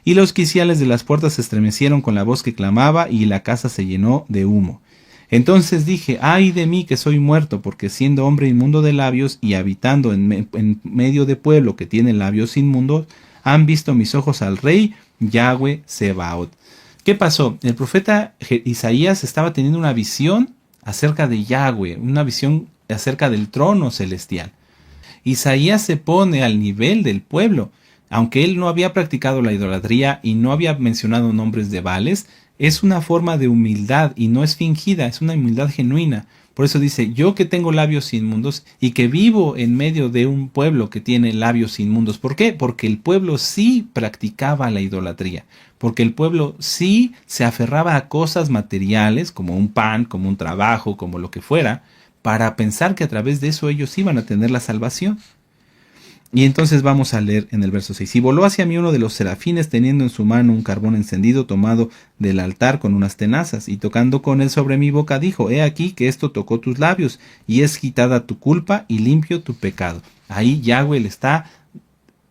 Y los quiciales de las puertas se estremecieron con la voz que clamaba, y la casa se llenó de humo. Entonces dije, ay de mí que soy muerto, porque siendo hombre inmundo de labios y habitando en medio de pueblo que tiene labios inmundos, han visto mis ojos al rey Yahweh Sebaot. ¿Qué pasó? El profeta Isaías estaba teniendo una visión acerca de Yahweh, una visión acerca del trono celestial. Isaías se pone al nivel del pueblo. Aunque él no había practicado la idolatría y no había mencionado nombres de Baales, es una forma de humildad y no es fingida, es una humildad genuina. Por eso dice, yo que tengo labios inmundos y que vivo en medio de un pueblo que tiene labios inmundos. ¿Por qué? Porque el pueblo sí practicaba la idolatría, porque el pueblo sí se aferraba a cosas materiales, como un pan, como un trabajo, como lo que fuera, para pensar que a través de eso ellos iban a tener la salvación. Y entonces vamos a leer en el verso 6. Y voló hacia mí uno de los serafines teniendo en su mano un carbón encendido tomado del altar con unas tenazas, y tocando con él sobre mi boca dijo, he aquí que esto tocó tus labios, y es quitada tu culpa y limpio tu pecado. Ahí Yahweh le está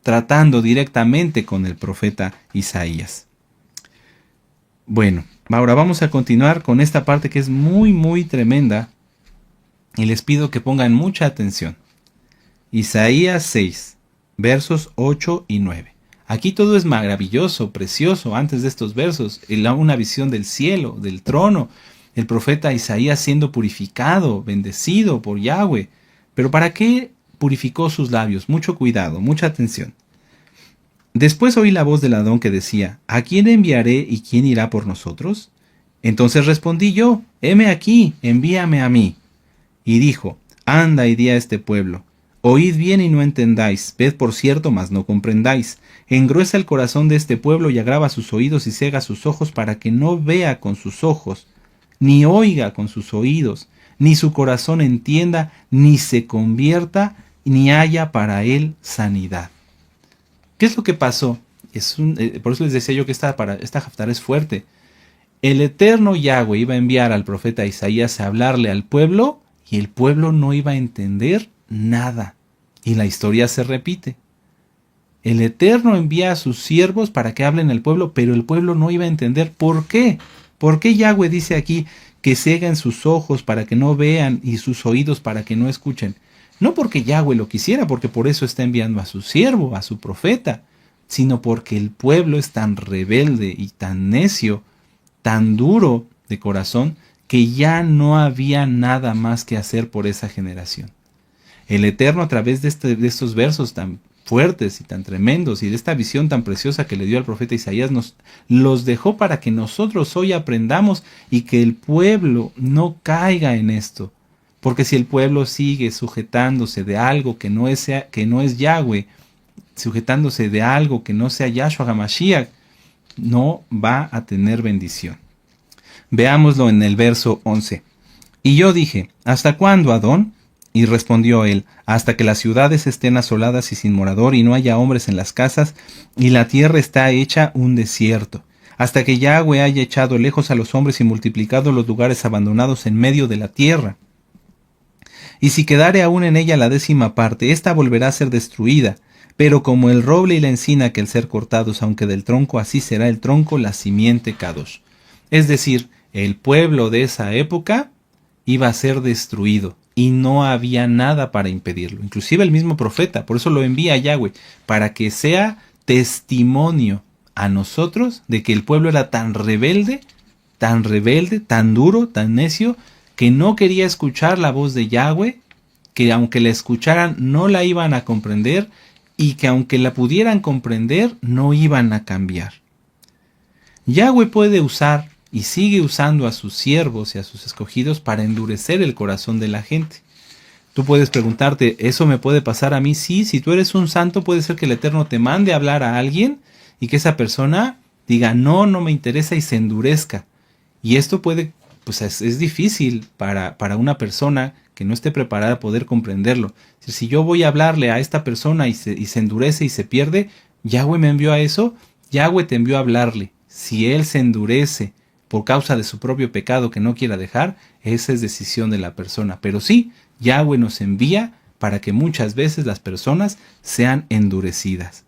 tratando directamente con el profeta Isaías. Bueno, ahora vamos a continuar con esta parte que es muy, muy tremenda, y les pido que pongan mucha atención. Isaías 6, versos 8 y 9. Aquí todo es maravilloso, precioso. Antes de estos versos, una visión del cielo, del trono, el profeta Isaías siendo purificado, bendecido por Yahweh. Pero ¿para qué purificó sus labios? Mucho cuidado, mucha atención. Después oí la voz del Adón que decía, ¿a quién enviaré y quién irá por nosotros? Entonces respondí yo, heme aquí, envíame a mí. Y dijo, anda y di a este pueblo, oíd bien y no entendáis, ved por cierto, mas no comprendáis. Engruesa el corazón de este pueblo y agrava sus oídos y cega sus ojos para que no vea con sus ojos, ni oiga con sus oídos, ni su corazón entienda, ni se convierta, ni haya para él sanidad. ¿Qué es lo que pasó? Por eso les decía yo que esta Haftará es fuerte. El eterno Yahweh iba a enviar al profeta Isaías a hablarle al pueblo y el pueblo no iba a entender nada. Y la historia se repite. El Eterno envía a sus siervos para que hablen al pueblo, pero el pueblo no iba a entender. ¿Por qué? ¿Por qué Yahweh dice aquí que cegan sus ojos para que no vean y sus oídos para que no escuchen? No porque Yahweh lo quisiera, porque por eso está enviando a su siervo, a su profeta, sino porque el pueblo es tan rebelde y tan necio, tan duro de corazón, que ya no había nada más que hacer por esa generación. El Eterno, a través de estos versos tan fuertes y tan tremendos y de esta visión tan preciosa que le dio al profeta Isaías, nos los dejó para que nosotros hoy aprendamos y que el pueblo no caiga en esto. Porque si el pueblo sigue sujetándose de algo que no es Yahweh, sujetándose de algo que no sea Yahshua HaMashiach, no va a tener bendición. Veámoslo en el verso 11. Y yo dije, ¿hasta cuándo, Adón? Y respondió él, hasta que las ciudades estén asoladas y sin morador, y no haya hombres en las casas, y la tierra está hecha un desierto. hasta que Yahweh haya echado lejos a los hombres y multiplicado los lugares abandonados en medio de la tierra. Y si quedare aún en ella la 10ª parte, ésta volverá a ser destruida. Pero como el roble y la encina que al ser cortados, aunque del tronco, así será el tronco, la simiente Kadosh. Es decir, el pueblo de esa época iba a ser destruido y no había nada para impedirlo. Inclusive el mismo profeta, por eso lo envía a Yahweh, para que sea testimonio a nosotros de que el pueblo era tan rebelde, tan duro, tan necio, que no quería escuchar la voz de Yahweh, que aunque la escucharan no la iban a comprender, y que aunque la pudieran comprender, no iban a cambiar. Yahweh puede usar y sigue usando a sus siervos y a sus escogidos para endurecer el corazón de la gente. Tú puedes preguntarte, ¿eso me puede pasar a mí? Sí, si tú eres un santo, puede ser que el Eterno te mande a hablar a alguien y que esa persona diga, no me interesa y se endurezca. Y esto puede, pues es difícil para una persona que no esté preparada a poder comprenderlo. Si yo voy a hablarle a esta persona y se endurece y se pierde, Yahweh me envió a eso, Yahweh te envió a hablarle. Si él se endurece por causa de su propio pecado que no quiera dejar, esa es decisión de la persona. Pero sí, Yahweh nos envía para que muchas veces las personas sean endurecidas.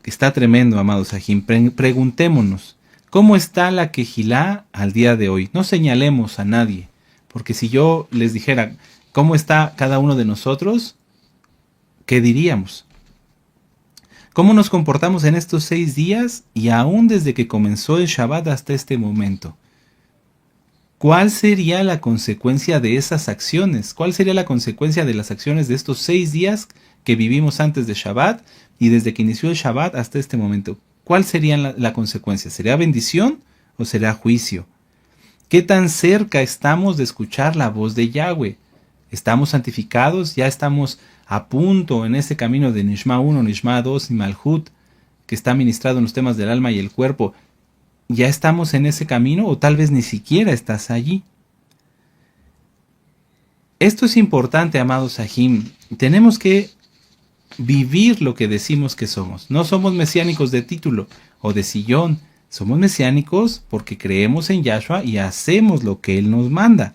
Está tremendo, amados Sahim. Preguntémonos, ¿cómo está la Kehilá al día de hoy? No señalemos a nadie, porque si yo les dijera cómo está cada uno de nosotros, ¿qué diríamos? ¿Cómo nos comportamos en estos 6 días y aún desde que comenzó el Shabbat hasta este momento? ¿Cuál sería la consecuencia de esas acciones? ¿Cuál sería la consecuencia de las acciones de estos 6 días que vivimos antes de Shabbat y desde que inició el Shabbat hasta este momento? ¿Cuál sería la consecuencia? ¿Sería bendición o será juicio? ¿Qué tan cerca estamos de escuchar la voz de Yahweh? ¿Estamos santificados? ¿Ya estamos a punto en ese camino de Nishma 1, Nishma 2 y Malhut, que está ministrado en los temas del alma y el cuerpo? ¿Ya estamos en ese camino o tal vez ni siquiera estás allí? Esto es importante, amados Sahim. Tenemos que vivir lo que decimos que somos. No somos mesiánicos de título o de sillón. Somos mesiánicos porque creemos en Yahshua y hacemos lo que Él nos manda.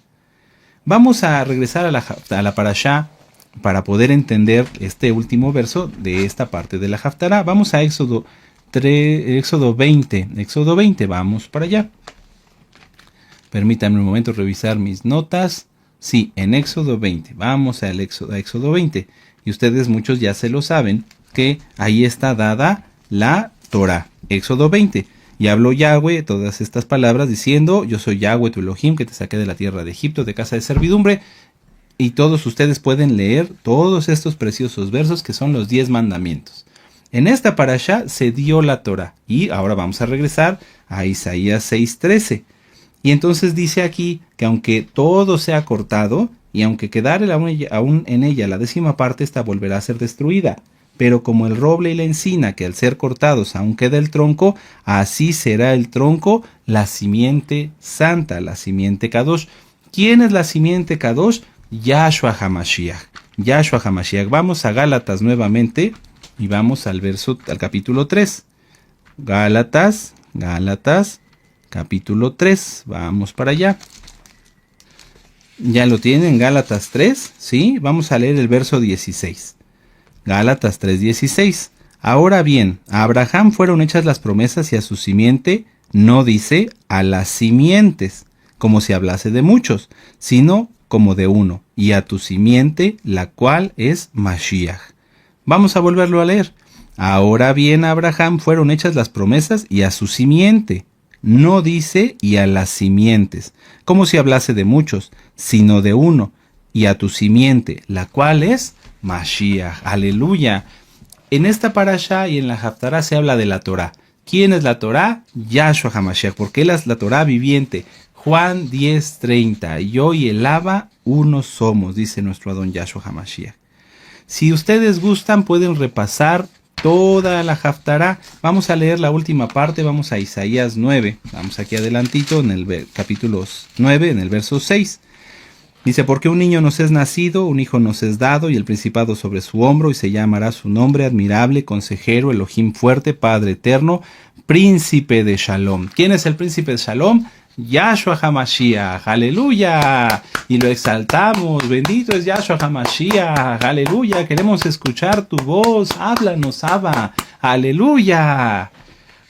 Vamos a regresar a la parashá para poder entender este último verso de esta parte de la Haftará. Vamos a Éxodo 20. Éxodo 20, vamos para allá. Permítanme un momento revisar mis notas. Sí, en Éxodo 20. Vamos a Éxodo 20. Y ustedes muchos ya se lo saben, que ahí está dada la Torah. Éxodo 20. Y habló Yahweh todas estas palabras diciendo, yo soy Yahweh tu Elohim, que te saqué de la tierra de Egipto, de casa de servidumbre. Y todos ustedes pueden leer todos estos preciosos versos que son los 10 mandamientos. En esta parashá se dio la Torah. Y ahora vamos a regresar a Isaías 6:13. Y entonces dice aquí que aunque todo sea cortado, y aunque quedare aún en ella la 10ª parte, esta volverá a ser destruida. Pero como el roble y la encina, que al ser cortados aún queda el tronco, así será el tronco, la simiente santa, la simiente Kadosh. ¿Quién es la simiente Kadosh? Yahshua HaMashiach. Yahshua HaMashiach. Vamos a Gálatas nuevamente y vamos al capítulo 3. Gálatas, capítulo 3. Vamos para allá. ¿Ya lo tienen? Gálatas 3, ¿sí? Vamos a leer el verso 16. Gálatas 3:16. Ahora bien, a Abraham fueron hechas las promesas y a su simiente, no dice a las simientes, como si hablase de muchos, sino como de uno, y a tu simiente, la cual es Mashiach. Vamos a volverlo a leer. Ahora bien, a Abraham fueron hechas las promesas y a su simiente, no dice y a las simientes, como si hablase de muchos, sino de uno, y a tu simiente, la cual es Mashiach. Aleluya. En esta parashá y en la Haftará se habla de la Torá. ¿Quién es la Torá? Yahshua HaMashiach, porque él es la Torá viviente. Juan 10:30. Yo y el Abba uno somos, dice nuestro Adón Yahshua HaMashiach. Si ustedes gustan, pueden repasar toda la Haftará. Vamos a leer la última parte, vamos a Isaías 9. Vamos aquí adelantito en el capítulo 9, en el verso 6. Dice, porque un niño nos es nacido, un hijo nos es dado, y el principado sobre su hombro, y se llamará su nombre admirable, consejero, Elohim fuerte, Padre eterno, príncipe de Shalom. ¿Quién es el príncipe de Shalom? Yahshua HaMashiach, aleluya, y lo exaltamos, bendito es Yahshua HaMashiach, aleluya, queremos escuchar tu voz, háblanos, Abba, aleluya.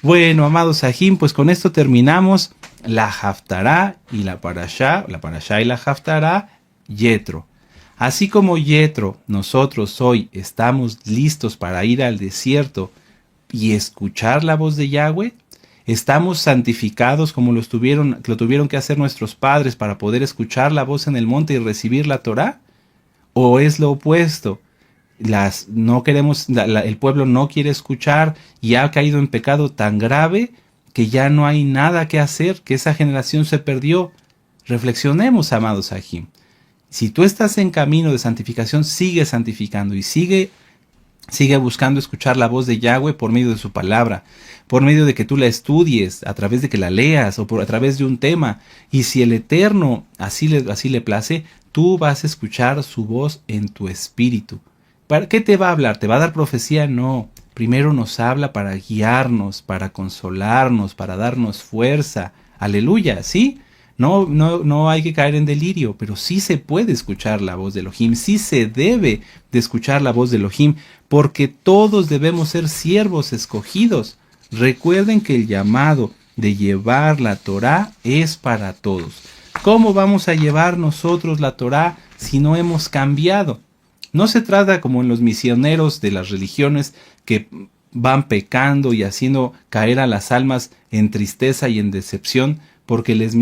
Bueno, amados Sahim, pues con esto terminamos la Haftará y la Parashá y la Haftará, Yetro. Así como Yetro, nosotros hoy estamos listos para ir al desierto y escuchar la voz de Yahweh. ¿Estamos santificados como lo tuvieron que hacer nuestros padres para poder escuchar la voz en el monte y recibir la Torá? ¿O es lo opuesto? El pueblo no quiere escuchar y ha caído en pecado tan grave que ya no hay nada que hacer, que esa generación se perdió. Reflexionemos, amados Sahim. Si tú estás en camino de santificación, sigue santificando y sigue buscando escuchar la voz de Yahweh por medio de su palabra, por medio de que tú la estudies, a través de que la leas o a través de un tema. Y si el Eterno así le place, tú vas a escuchar su voz en tu espíritu. ¿Para qué te va a hablar? ¿Te va a dar profecía? No. Primero nos habla para guiarnos, para consolarnos, para darnos fuerza. Aleluya, ¿sí? No hay que caer en delirio, pero sí se puede escuchar la voz de Elohim, sí se debe de escuchar la voz de Elohim, porque todos debemos ser siervos escogidos. Recuerden que el llamado de llevar la Torá es para todos. ¿Cómo vamos a llevar nosotros la Torá si no hemos cambiado? No se trata como en los misioneros de las religiones que van pecando y haciendo caer a las almas en tristeza y en decepción, porque les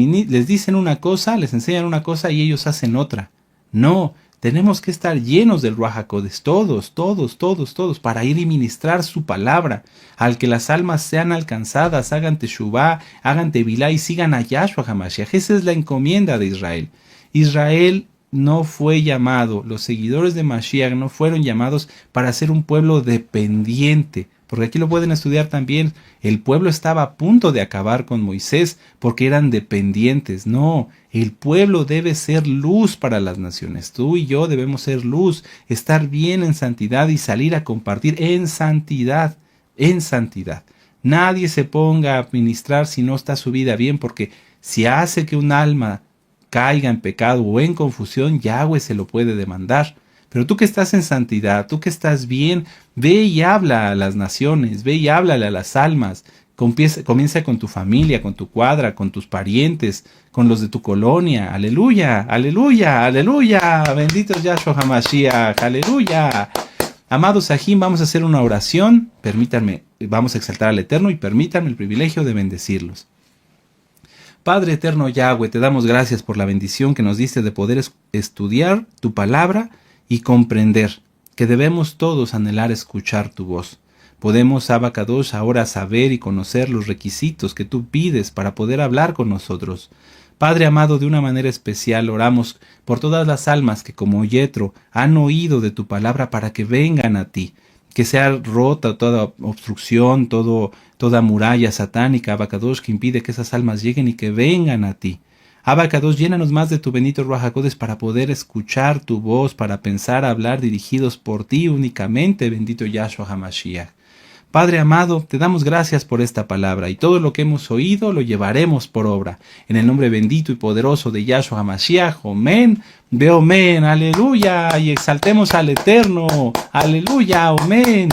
dicen una cosa, les enseñan una cosa y ellos hacen otra. No, tenemos que estar llenos del Ruach HaKodesh, todos, para ir y ministrar su palabra, al que las almas sean alcanzadas, hagan teshuvá, hagan tevilá y sigan a Yahshua HaMashiach. Esa es la encomienda de Israel. Israel no fue llamado, los seguidores de Mashiach no fueron llamados para ser un pueblo dependiente, porque aquí lo pueden estudiar también. El pueblo estaba a punto de acabar con Moisés porque eran dependientes. No, el pueblo debe ser luz para las naciones. Tú y yo debemos ser luz, estar bien en santidad y salir a compartir en santidad, en santidad. Nadie se ponga a ministrar si no está su vida bien, porque si hace que un alma caiga en pecado o en confusión, Yahweh se lo puede demandar. Pero tú que estás en santidad, tú que estás bien, ve y habla a las naciones, ve y háblale a las almas. Comienza con tu familia, con tu cuadra, con tus parientes, con los de tu colonia. Aleluya, aleluya, aleluya. Bendito es Yahshua HaMashiach, aleluya. Amados Sahim, vamos a hacer una oración. Permítanme, vamos a exaltar al Eterno y permítanme el privilegio de bendecirlos. Padre eterno Yahweh, te damos gracias por la bendición que nos diste de poder estudiar tu palabra y comprender que debemos todos anhelar escuchar tu voz. Podemos, Abba Kadosh, ahora saber y conocer los requisitos que tú pides para poder hablar con nosotros. Padre amado, de una manera especial oramos por todas las almas que como Yetro han oído de tu palabra para que vengan a ti. Que sea rota toda obstrucción, toda muralla satánica, Abba Kadosh, que impide que esas almas lleguen y que vengan a ti. Abba Kadosh, llénanos más de tu bendito Ruach HaKodesh para poder escuchar tu voz, para pensar, hablar dirigidos por ti únicamente, bendito Yahshua HaMashiach. Padre amado, te damos gracias por esta palabra y todo lo que hemos oído lo llevaremos por obra. En el nombre bendito y poderoso de Yahshua HaMashiach, amén, ve amén, aleluya, y exaltemos al Eterno, aleluya, amén.